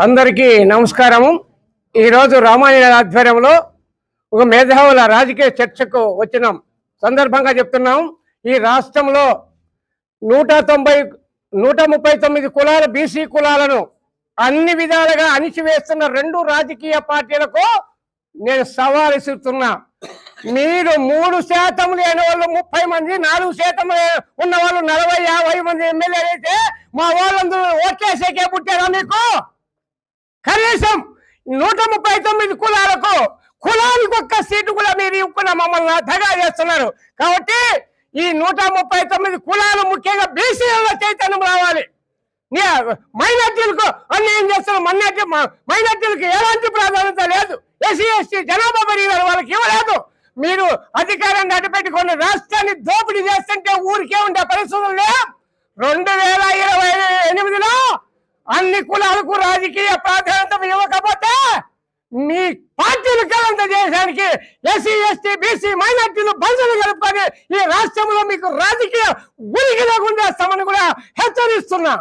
అందరికీ నమస్కారము. ఈరోజు రామాయణ ఆధ్వర్యంలో ఒక మేధావుల రాజకీయ చర్చకు వచ్చిన సందర్భంగా చెప్తున్నాం. ఈ రాష్ట్రంలో 139 కులాల బీసీ కులాలను అన్ని విధాలుగా అణిచివేస్తున్న రెండు రాజకీయ పార్టీలకు నేను సవాల్ ఇస్తున్నా. మీరు 3% లేని వాళ్ళు 30 మంది, 4% ఉన్న వాళ్ళు 40-50 మంది ఎమ్మెల్యేలు అయితే మా వాళ్ళందరూ ఓట్లేసేకే పుట్టారా? మీకు కనీసం 139 కులాలకు కులానికి ఒక్క సీటు కూడా మీరు ఇవ్వకుండా మమ్మల్ని దగా చేస్తున్నారు. కాబట్టి ఈ 139 కులాలు ముఖ్యంగా బీసీలలో చైతన్యం రావాలి. మైనార్టీలకు అన్యాయం చేస్తున్న మైనార్టీలకు ఎలాంటి ప్రాధాన్యత లేదు. ఎస్సీ ఎస్టీ జనాభా పెరిగిన వాళ్ళకి ఇవ్వలేదు. మీరు అధికారాన్ని అడ్డుపెట్టుకుని రాష్ట్రాన్ని దోపిడీ చేస్తుంటే ఊరికే ఉండే పరిస్థితులు లేవు. 2028లో అన్ని కులాలకు రాజకీయ ప్రాధాన్యత ఇవ్వకపోతే మీ పార్టీలు కలంత చేయడానికి ఎస్సీ ఎస్టీ బీసీ మైనార్టీలు బంధువులు కలుపుకొని ఈ రాష్ట్రంలో మీకు రాజకీయ ఉనికి లేకుండా కూడా హెచ్చరిస్తున్నా.